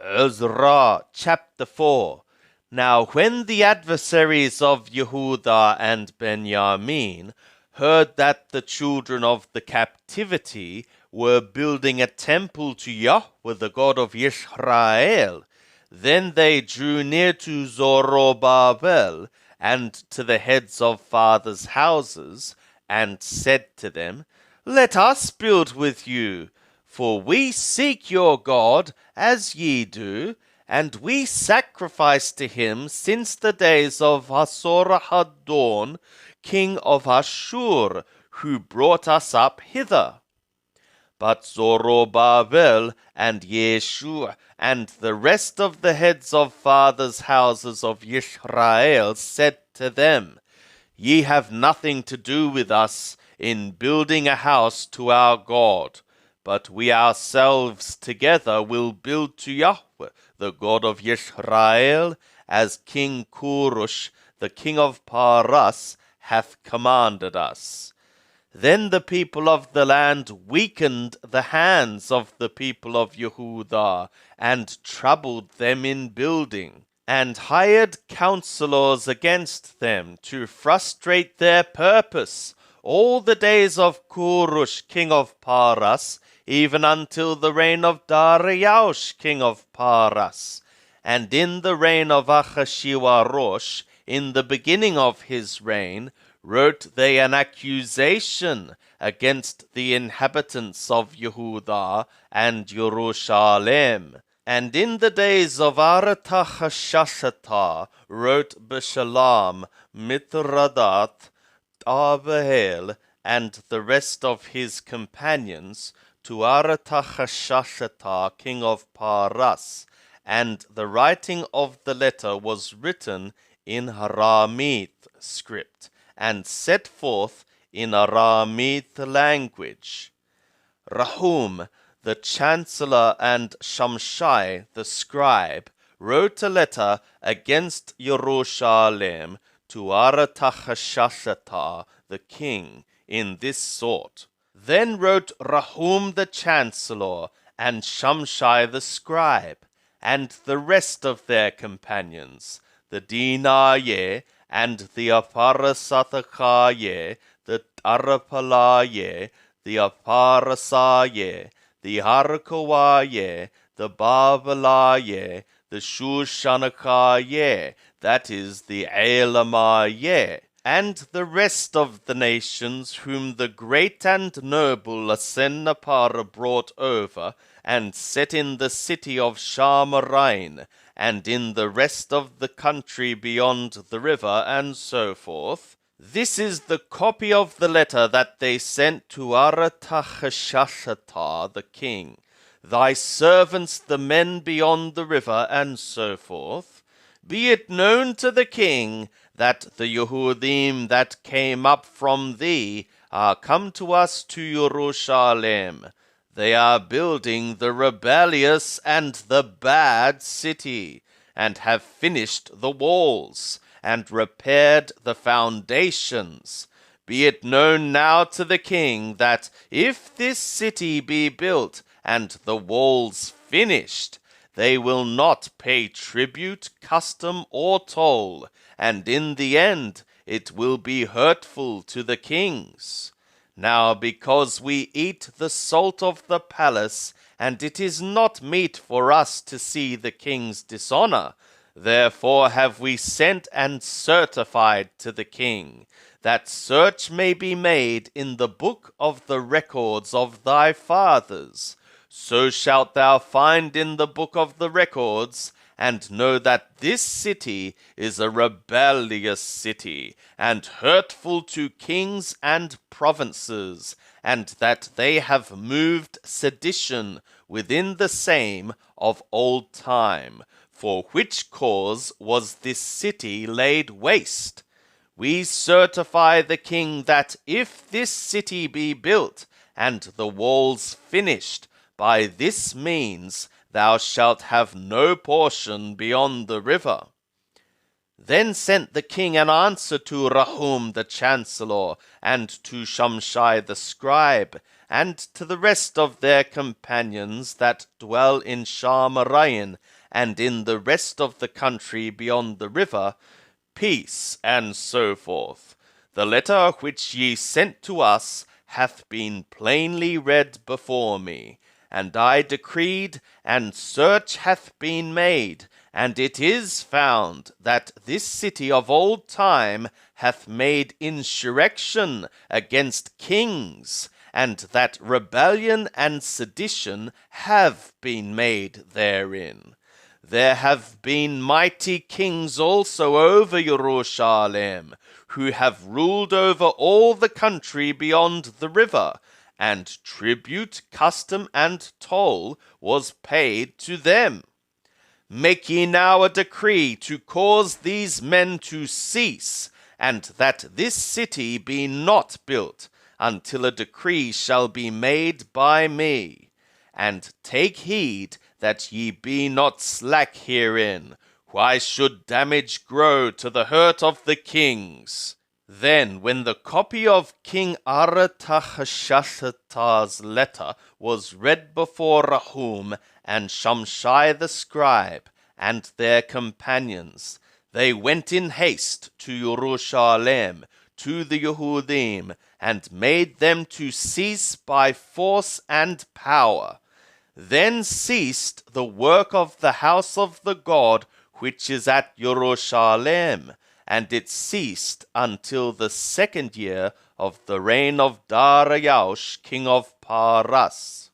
Ezra chapter 4. Now when the adversaries of Yehuda and Benjamin heard that the children of the captivity were building a temple to Yahweh the God of Israel, then they drew near to Zorobabel and to the heads of fathers' houses, and said to them, Let us build with you, for we seek your God, as ye do, and we sacrifice to him since the days of Hasorahadon, king of Ashur, who brought us up hither. But Zorobabel and Yeshua and the rest of the heads of fathers' houses of Israel said to them, Ye have nothing to do with us in building a house to our God, but we ourselves together will build to Yahweh, the God of Israel, as King Kurush, the king of Paras, hath commanded us. Then the people of the land weakened the hands of the people of Yehuda, and troubled them in building, and hired counselors against them to frustrate their purpose, all the days of Kurush king of Paras, even until the reign of Dariush king of Paras. And in the reign of Achashwerosh, in the beginning of his reign, wrote they an accusation against the inhabitants of Yehuda and Jerusalem. And in the days of Artachshashata wrote Beshalam, Mithradat, Tabahel, and the rest of his companions to Artachshashata, king of Paras, and the writing of the letter was written in Aramith script, and set forth in Aramith language. Rahum, the chancellor, and Shamshai, the scribe, wrote a letter against Jerusalem to Artachshashata, the king, in this sort. Then wrote Rahum the chancellor, and Shamshai the scribe, and the rest of their companions, the Dinaye, and the Aparasathakaye, the Arapalaye, the Aparasaye, the Harkawaye, the Babalaye, the Shushanakaye, that is, the Elamaye, and the rest of the nations whom the great and noble Asenapara brought over, and set in the city of Shamarain, and in the rest of the country beyond the river, and so forth. This is the copy of the letter that they sent to Artachshashata the king, thy servants the men beyond the river, and so forth. Be it known to the king that the Yehudim that came up from thee are come to us to Jerusalem. They are building the rebellious and the bad city, and have finished the walls, and repaired the foundations. Be it known now to the king that if this city be built, and the walls finished, they will not pay tribute, custom, or toll, and in the end it will be hurtful to the kings. Now because we eat the salt of the palace, and it is not meet for us to see the king's dishonor, therefore have we sent and certified to the king, that search may be made in the book of the records of thy fathers. So shalt thou find in the book of the records, and know that this city is a rebellious city, and hurtful to kings and provinces, and that they have moved sedition within the same of old time, for which cause was this city laid waste. We certify the king that if this city be built, and the walls finished, by this means thou shalt have no portion beyond the river. Then sent the king an answer to Rahum the chancellor, and to Shamshai the scribe, and to the rest of their companions that dwell in Shamarain, and in the rest of the country beyond the river, peace, and so forth. The letter which ye sent to us hath been plainly read before me, and I decreed, and search hath been made, and it is found that this city of old time hath made insurrection against kings, and that rebellion and sedition have been made therein. There have been mighty kings also over Jerusalem, who have ruled over all the country beyond the river, and tribute, custom, and toll was paid to them. Make ye now a decree to cause these men to cease, and that this city be not built, until a decree shall be made by me. And take heed that ye be not slack herein. Why should damage grow to the hurt of the kings? Then, when the copy of King Artahshashta's letter was read before Rahum and Shamshai the scribe and their companions, they went in haste to Jerusalem, to the Yehudim, and made them to cease by force and power. Then ceased the work of the house of the God which is at Jerusalem, and it ceased until the 2nd year of the reign of Darius, king of Paras.